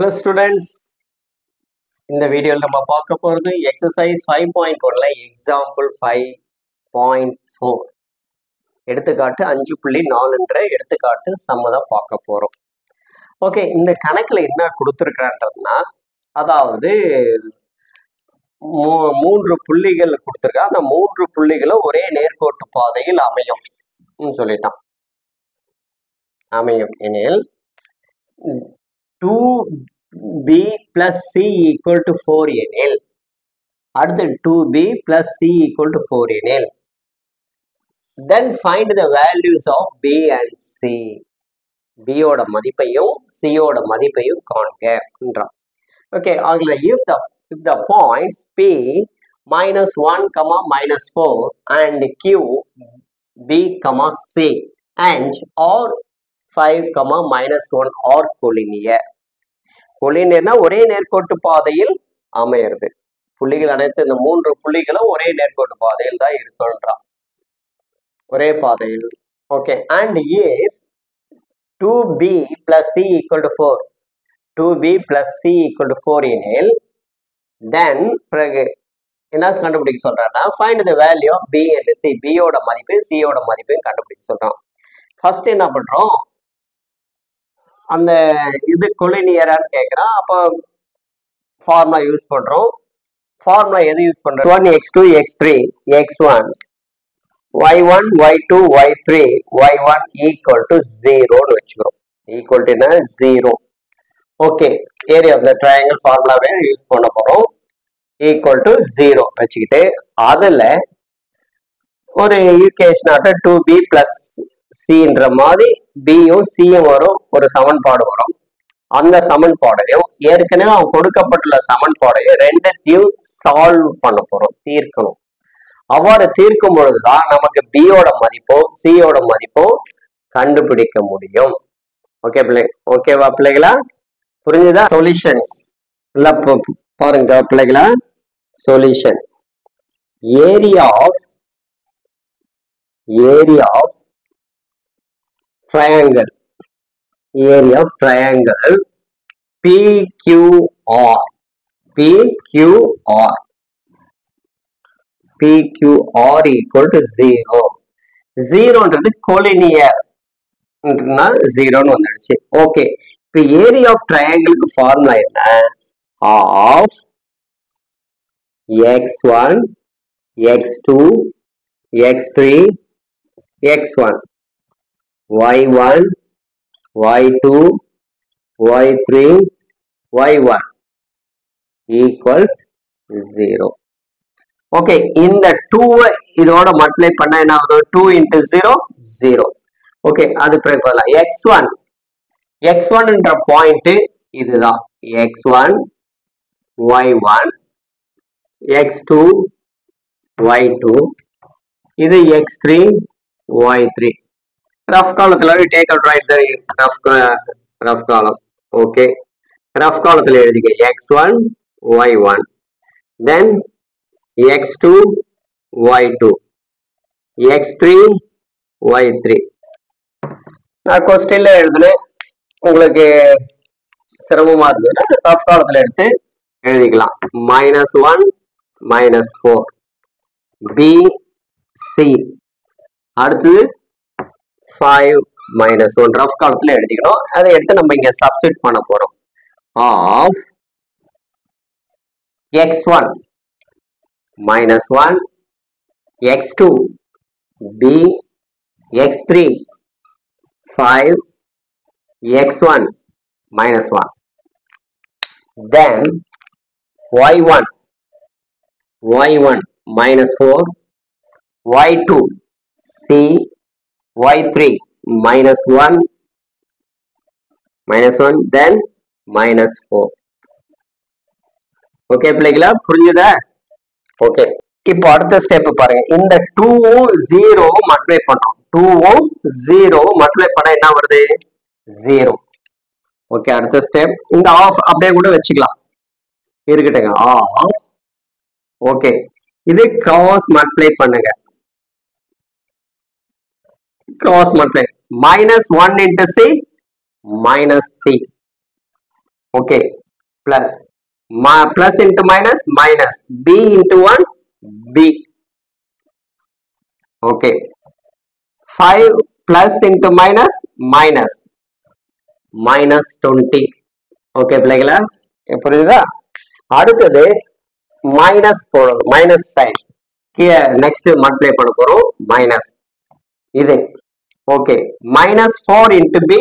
Hello students, இந்த வீடியோல நம்ம பார்க்க போறது எக்ஸசைஸ் 5.1ல எக்ஸாம்பிள் 5.4 எடுத்துக்காட்டு 5.4ன்ற எடுத்துக்காட்டு சம்ம தான் பார்க்க போறோம். ஓகே, இந்த கணக்குல என்ன கொடுத்துருக்கான்றதுன்னா, அதாவது மூன்று புள்ளிகள் கொடுத்துருக்கா. அந்த மூன்று புள்ளிகளும் ஒரே நேர்கோட்டு பாதையில் அமையும் சொல்லிட்டான். அமையும் எனில் 2b plus c equal to 4 எனில் அடுத்து 2b plus c equal to 4 எனில் then find the values of b and c. b ஓட மதிப்பையும் c ஓட மதிப்பையும் காண்கன்றான். ஓகே, ஆகல if the points p minus 1 comma minus 4 and q b comma c and or 5 comma minus 1 are collinear. கொலினியர்னா ஒரே நேர்கோட்டு பாதையில் அமையிறது. புள்ளிகள் அனைத்து இந்த மூன்று புள்ளிகளும் ஒரே நேர்கோட்டு பாதையில் தான் இருக்குன்றான், ஒரே பாதையில். Okay, and is 2b plus c equal to 4, 2b plus c equal to 4 எனில் தென் பிறகு என்ன கண்டுபிடிக்க சொல்றான்னா, find the value of b and c. b ஓட மதிப்பையும் c ஓட மதிப்பையும் கண்டுபிடிக்க சொல்றான். ஃபர்ஸ்ட் என்ன பண்றோம், அந்த இது கொலினியரான்னு கேட்குறான். அப்போ ஃபார்முலா யூஸ் பண்ணுறோம். ஃபார்முலா எது யூஸ் பண்ணுறோம்? 1x2 x3 x1 y1 y2 y3 y1 equal to 0ன்னு வச்சுக்கிறோம். ஈக்குவல் டு என்ன? 0. Okay, area of the triangle ஃபார்முலாவே யூஸ் பண்ண போகிறோம். ஈக்குவல் டு 0 வச்சுக்கிட்டு அதில் ஒரு ஈக்குவேஷன் ஆட்ட 2b பிளஸ் சின்ற மாதிரி பியும் சியும் வரும், ஒரு சமன்பாடு வரும். அந்த சமன்பாடையும் ஏற்கனவே அவன் கொடுக்கப்பட்டுள்ள சமன்பாடையும் ரெண்டத்தையும் சால்வ் பண்ண போறோம், தீர்க்கணும். அவ்வாறு தீர்க்கும் பொழுதுதான் நமக்கு பியோட மதிப்போ சியோட மதிப்போ கண்டுபிடிக்க முடியும். ஓகே பிள்ளை, ஓகேவா பிள்ளைகளா? புரிஞ்சுதா? சொல்யூஷன்ஸ் இல்ல பாருங்க பிள்ளைகளா. Solution area of triangle, area of triangle PQR equal to 0. 0ன்றது கோலினியர் 0ன்னு வந்துடுச்சு. ஓகே, இப்போ ஏரியா ஆஃப் ட்ரையாங்கிளுக்கு ஃபார்முலா என்ன? Of x1 x2 x3 x1 y1 y2 y3 y1 equal 0. Okay, இந்த 2 இதோட மல்டிப்ளை பண்ணா என்ன ஆகுது? 2 into 0 0. ஓகே, அது பிறகு x1 என்ற பாயிண்ட் இதுதான். x1 y1 x2 y2 இது x3 y3. ரஃப் காலத்துல டேக் அவுட் ரைட் த ரஃப் காலம். ஓகே, ரஃப் காலத்துல எழுதிக்க x1 y1 தென் x2 y2 x3 y3. நான் கொஸ்டின்ல எழுதுனேன், உங்களுக்கு சிரமமா இருந்ததுன்னா ரஃப் காலத்துல எடுத்து எழுதிக்கலாம். -1 -4 b c அடுத்தது 5 -1 ரஃப் காலத்துல எழுதிக்கணும். அதை எடுத்து நம்ம இங்க சப்ஸ்டிட் பண்ண போறோம். Of x1 -1 x2 b x3 5 x1 -1 then y1 -4 y2 c y3 -1 then -4. Okay பிள்ளைகளா, புரிஞ்சுதா? ஓகே, இப்போ அடுத்த ஸ்டெப் பாருங்க. இந்த 2வும் 0வும் மல்டிப்ளை பண்றோம். 2வும் 0வும் மல்டிப்ளை பண்ணா என்ன வருது? 0. ஓகே, அடுத்த ஸ்டெப் இந்த ஆஃப் அப்படியே கூட வச்சுக்கலாம், இருக்கட்டுங்க. ஆஃப் ஓகே, இது கிராஸ் மல்டிப்ளை பண்ணுங்க. cross multiply -1 into c minus c Okay, plus plus into minus minus b into 1 b. Okay, 5 plus into minus minus minus 20. Okay, பிள்ளைகளா புரியுதா? அடுத்தது மைனஸ் போடணும், மைனஸ் சைன் கீழே நெக்ஸ்ட் மல்டிப்ளை பண்ண போறோம் minus இது. Okay, minus 4 into b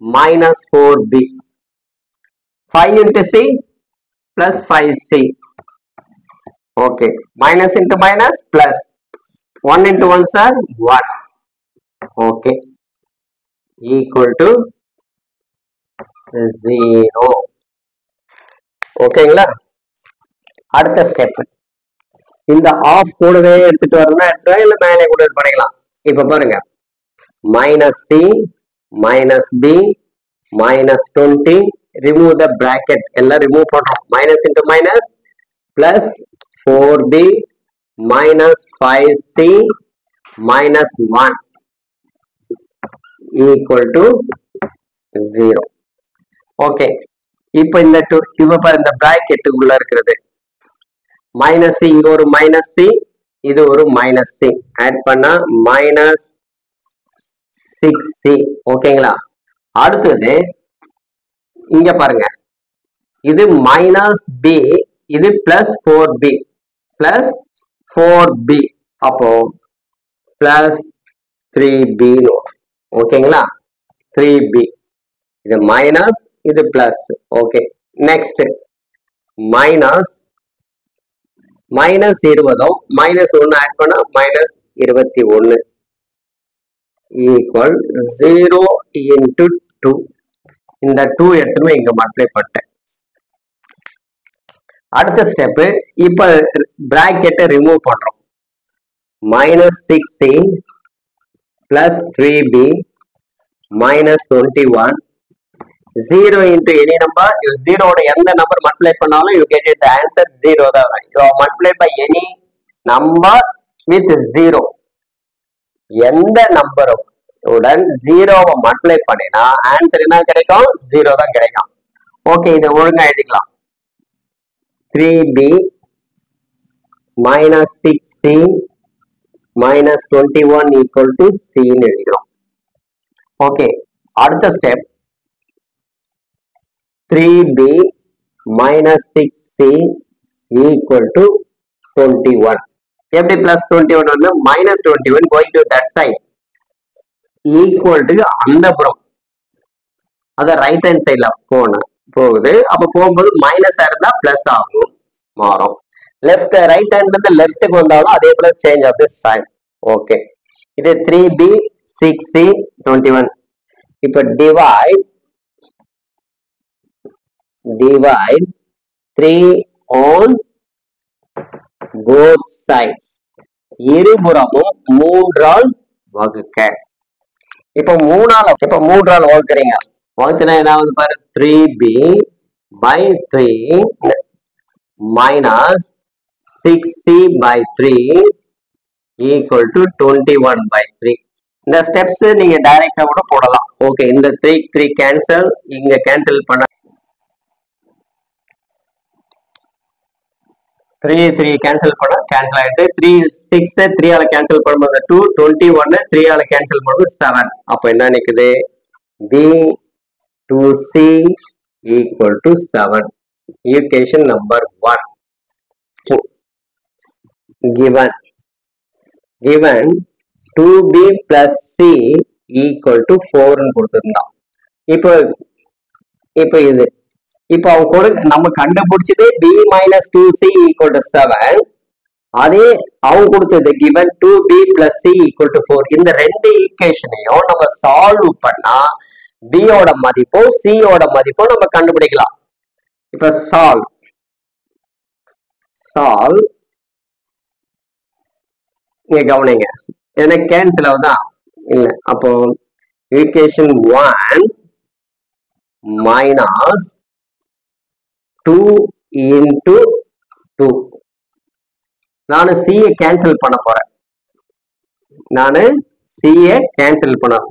minus 4b, 5 into c plus 5c. Okay, minus into minus plus 1 into 1 sir 1. Okay, equal to 0. ஓகேங்களா? அடுத்த ஸ்டெப் இந்த ஆஃப் கூடவே எடுத்துட்டு வரணும்னா எடுத்துக்கலாம், இல்லை மேலே கூட பண்ணிக்கலாம். இப்ப பாருங்க, minus c minus b minus 20, remove the bracket, எல்லாம் remove பண்றோம். Minus into minus plus 4b minus 5c minus 1 equal to 0. Okay, இப்போ இந்த இந்த bracket உள்ள இருக்கிறது minus c, இங்க ஒரு minus c, இது ஒரு minus c, ஆட் பண்ணா minus 6c. ஓகேங்களா? அடுத்தது இங்க பாருங்க, இது மைனஸ் b, இது பிளஸ் 4b பிளஸ் 4b, அப்போ பிளஸ் 3b. ஓகேங்களா? 3b, இது மைனஸ், இது plus. Okay, next minus minus 20 minus 1 add பண்ணா மைனஸ் 21 ஈக்குவல் 0 into 2. இந்த 2 எடுத்துமே இங்க மல்டிப்ளை பண்ணிட்டேன். அடுத்த ஸ்டெப், இப்ப பிராக்கெட்டை ரிமூவ் பண்றோம். minus 6c plus 3b minus 21, 0 into any number, 0 ஓட எந்த நம்பர் மல்டிப்ளை பண்ணாலும் you get it, the answer 0 தான் வரும். you multiply by any number with 0, எந்த நம்பர் உடன் 0வை மல்டிப்ளை பண்ணினா ஆன்சர் என்ன கிடைக்கும்? 0 தான் கிடைக்கும். ஓகே, இதை ஒழுங்கா எழுதிக்கலாம். 3b minus 6c minus 21 equal to c ன்னு எழுதிக்கிறோம். ஓகே, அடுத்த step 3b minus 6c equal to 21. எப்படி பிளஸ் 21 வந்து minus 21 going to that side equal to அந்த புறம், அத ரைட் ஹேண்ட் சைட்ல போகுது. அப்ப போகும்போது மைனஸ் இருந்தா பிளஸ் ஆகும், மாறும். லெஃப்ட் ரைட் ஹேண்ட்ல இருந்து லெஃப்ட்டுக்கு வந்தாலும் அதே போல change of the sign. Okay, இது 3b 6c 21. இப்ப டிவைட் 3 on both sides, இருபுறமும் 3ஆல் வகுக்க. இப்ப 3ஆல் வகுக்கிறீங்க, வகுத்தினா என்ன வந்து பாரு, 3b by 3 minus 6c by 3 equal to 21 by 3. இந்த ஸ்டெப்ஸ் நீங்க டைரக்டா கூட போடலாம். ஓகே, இந்த 3 கேன்சல், இங்க கேன்சல் பண்ண 3 கேன்சல் பண்ண கேன்சல் ஆயிட்டு. 6 3 ஆல கேன்சல் பண்ணும்போது 2, 21 3 ஆல கேன்சல் பண்ணும்போது 7. அப்ப என்ன நிக்குது? b 2c equal to 7. Equation number 1. Given 2b plus c equal to 4 ன்னு கொடுத்திருந்தான். இப்போ இது இப்போ அவங்க நம்ம கண்டுபிடிச்சது b minus 2c equal to 7. அதே அவங்க கொடுத்தது given 2b plus c equal to 4. இந்த ரெண்டு ஈக்குவேஷனையும் நம்ம சால்வ் பண்ணா b ஓட மதிப்போ c ஓட மதிப்போ நம்ம கண்டுபிடிக்கலாம். இப்ப சால்வ் இங்க கவனிங்க, எனக்கு கேன்சல் ஆகுதா? இல்ல. அப்போ ஈக்குவேஷன் 1 minus 2 into 2. நான் c கேன்சல் பண்ண போறேன்.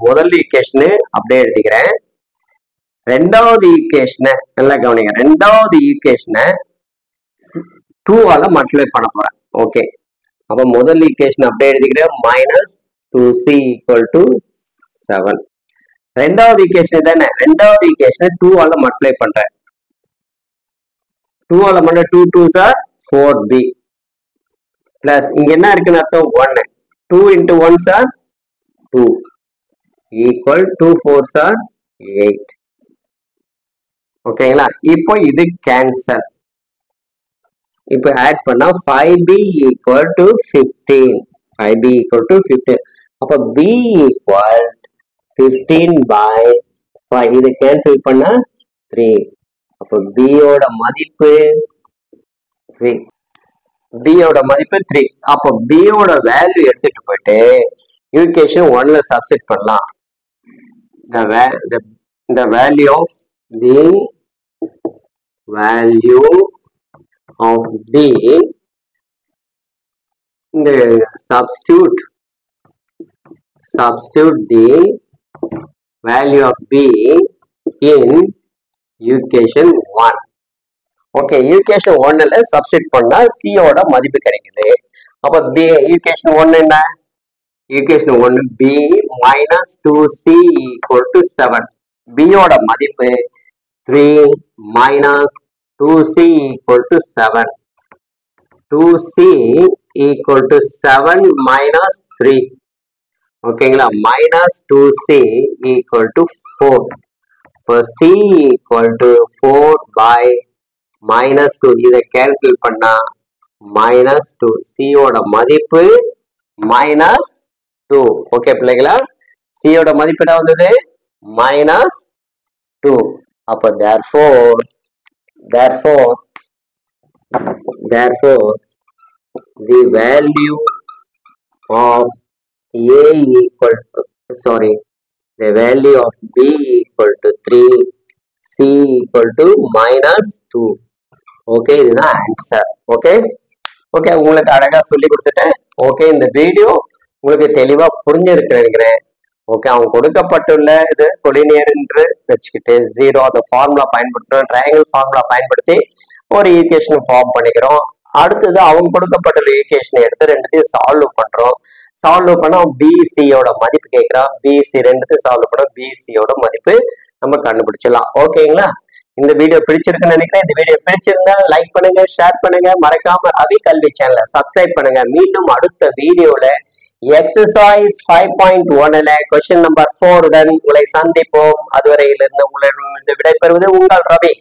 முதல் ஈக்குவேஷன் அப்படியே எழுதிக்கிறேன். ரெண்டாவது ஈக்குவேஷனை நல்லா கவனிங்க, ரெண்டாவது ஈக்குவேஷனை 2ஆல மல்டிப்ளை பண்ண போறேன். ஓகே, அப்ப முதல் ஈக்குவேஷன் அப்படியே எழுதிக்கிறேன், மைனஸ் 2c ஈக்குவல் டு 7. ரெண்டாவது ஈக்குவேஷன் தானே, ரெண்டாவது ஈக்குவேஷனை 2ஆல மல்டிப்ளை பண்றேன். 2ஆல பண்ண 2 2s are 4b பிளஸ் இங்க என்ன இருக்குன்னு அர்த்தம் 1. 2 into 1s are 2 equal 2 4s are 8. ஓகேங்களா? இப்போ இது கேன்சல். இப்போ ஆட் பண்ணா 5b equal to 15. 5b equal to 15. அப்ப b equal 15 by 5. இது கேன்சல் பண்ணா 3. அப்ப b ஓட மதிப்பு 3. b ஓட மதிப்பு 3. அப்ப b ஓட வேல்யூ எடுத்துட்டு போயிட்டு ஈக்குவேஷன் 1ல சப்ஸ்டிட் பண்ணலாம். the value of b இந்த substitute the value of b in equation 1. Okay, equation 1ல சப்ஸ்டிட் பண்ணா c ஓட மதிப்பு கிடைக்குது. அப்ப b ஈக்குவேஷன் 1 என்ன? Equation 1 b minus 2c equal to 7. b ஓட மதிப்பு 3 minus 2c equal to 7. 2c equal to 7 minus 3. ஓகேங்களா? minus 2c equal to 4. இப்போ c equal to 4 by minus 2. இதை கேன்சல் பண்ணா minus 2. c ஓட மதிப்பு minus 2. ஓகே பிள்ளைங்களா? c ஓட மதிப்பு என்ன வந்தது? minus 2. அப்போ therefore the value of a equal to, sorry, the value of b equal to 3, c equal to minus 2. Okay, இதுதான் ஆன்சர். ஓகே ஓகே, உங்களுக்கு அழகா சொல்லி கொடுத்துட்டேன். ஓகே, இந்த வீடியோ உங்களுக்கு தெளிவா புரிஞ்சிருக்குன்னு நினைக்கிறேன். ஓகே, அவங்க கொடுக்கப்பட்டுள்ள இது கொலினியர் என்று வச்சுக்கிட்டு 0 அந்த ஃபார்முலா பயன்படுத்துறோம், ட்ரையாங்கிள் ஃபார்முலா பயன்படுத்தி ஒரு ஈக்குவேஷன் ஃபார்ம் பண்ணிக்கிறோம். அடுத்தது அவங்க கொடுக்கப்பட்டுள்ள ஈக்குவேஷனை எடுத்து ரெண்டுத்தையும் சால்வ் பண்றோம். சால்வ் பண்ணா பிசியோட மதிப்பு கேட்கிறோம். பிசி ரெண்டுத்தையும் சால்வ் பண்ண பிசியோட மதிப்பு நம்ம கண்டுபிடிச்சிடலாம். ஓகேங்களா? இந்த வீடியோ பிடிச்சிருக்குன்னு நினைக்கிறேன். இந்த வீடியோ பிடிச்சிருந்தா லைக் பண்ணுங்க, ஷேர் பண்ணுங்க, மறக்காம ரவி கல்வி சேனலை சப்ஸ்கிரைப் பண்ணுங்க. மீண்டும் அடுத்த வீடியோல எக்ஸசைஸ் 5.1ல கொஸ்டின் நம்பர் 4 உடன் உங்களை சந்திப்போம். அதுவரையிலிருந்து உங்களிடம் விடைபெறுவது உங்கள் ரவி.